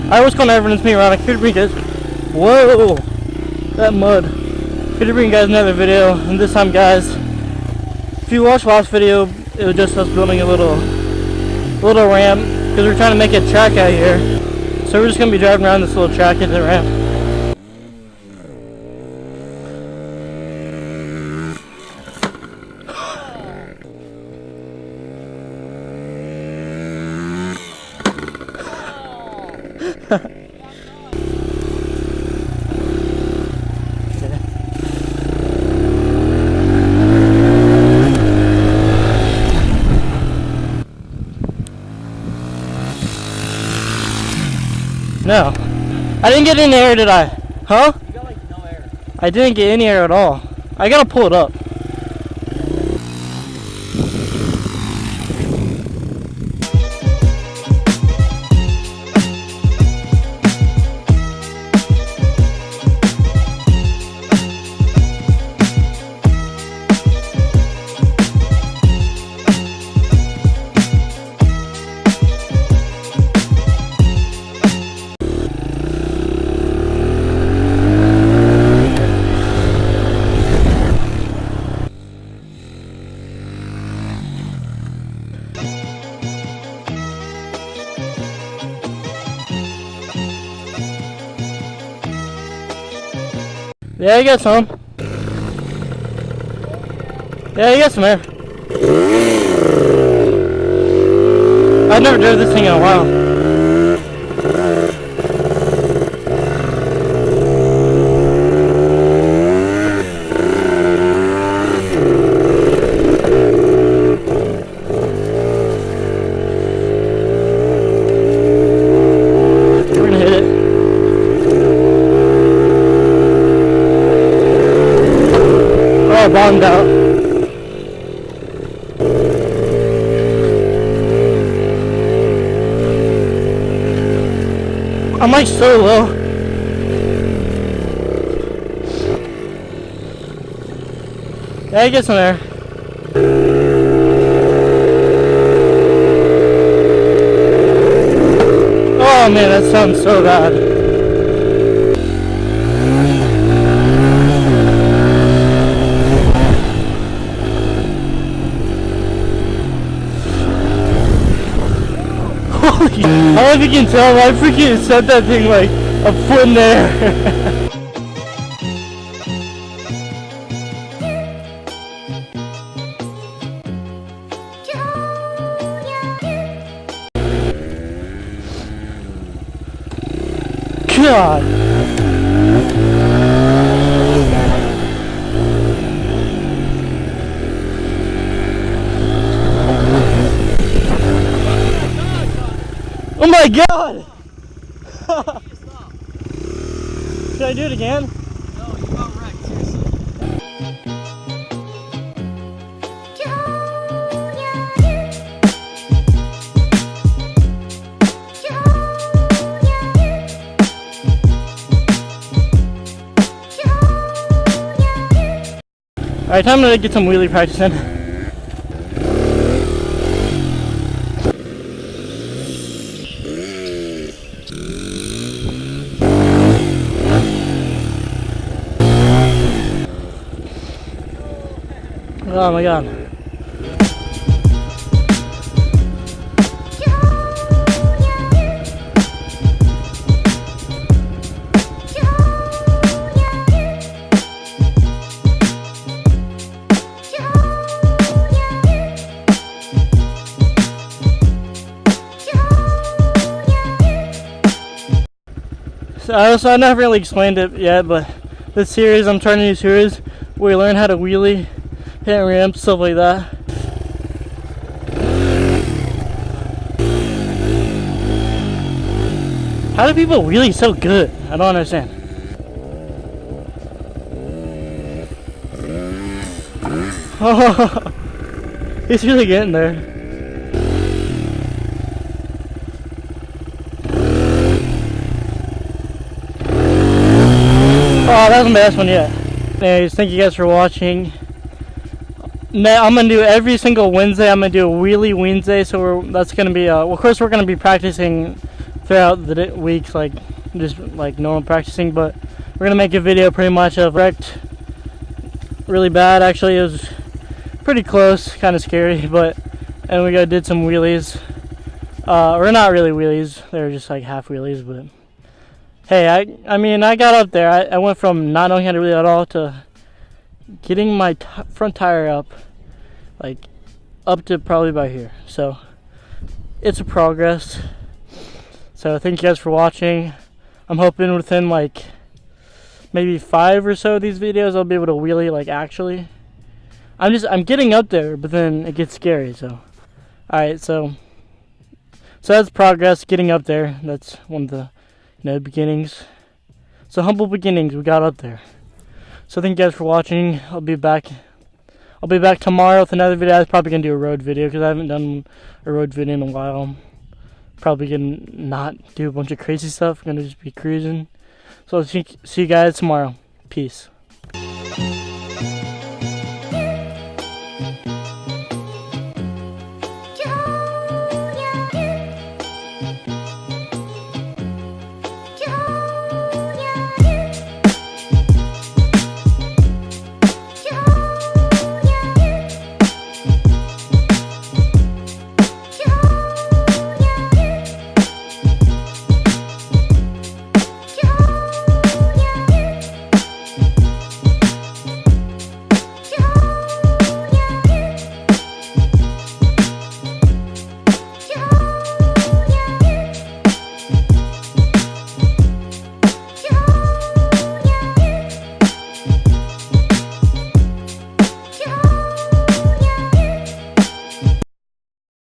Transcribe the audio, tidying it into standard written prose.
Alright, what's going on, everyone? It's me, Ron. I could bring you guys. Whoa! That mud. Could bring you guys another video, and this time, guys, if you watched last video, it was just us building a little ramp because we're trying to make a track out here. So we're just gonna be driving around this little track into the ramp. No, I didn't get any air, did I? Huh? You got like no air. I didn't get any air at all. I gotta pull it up. Yeah, you got some. Yeah, you got some air. I've never drove this thing in a while. We're gonna hit it. Oh, bottomed out. I'm like so low. Yeah, get some air. Oh man, that sounds so bad. I don't know if you can tell, I freaking set that thing like a foot in the air. God. Oh my God! Should I do it again? No, you got wrecked, seriously. Alright, time to get some wheelie practice in. Oh my God. So I never really explained it yet, but this series, I'm trying a new series where we learn how to wheelie, hit ramps, stuff like that. How do people wheelie so good? I don't understand. Oh, he's really getting there. Oh, that was the best one yet. Anyways, thank you guys for watching. Now, I'm gonna do every single Wednesday. I'm gonna do a wheelie Wednesday. So that's gonna be. Well, of course, we're gonna be practicing throughout the weeks, like just like normal practicing. But we're gonna make a video pretty much of wrecked really bad. Actually, it was pretty close, kind of scary, but and we did some wheelies, or not really wheelies, they were just like half wheelies. But hey, I mean I got up there. I went from not knowing how to wheel at all to getting my front tire up, like up to probably about here. So it's a progress. So thank you guys for watching. I'm hoping within like maybe 5 or so of these videos I'll be able to wheelie like actually. I'm getting up there, but then it gets scary. So alright, so that's progress, getting up there. That's one of the beginnings. So humble beginnings, we got up there. So thank you guys for watching. I'll be back tomorrow with another video. I was probably gonna do a road video because I haven't done a road video in a while. Probably gonna not do a bunch of crazy stuff. I'm gonna just be cruising. So see you guys tomorrow. Peace.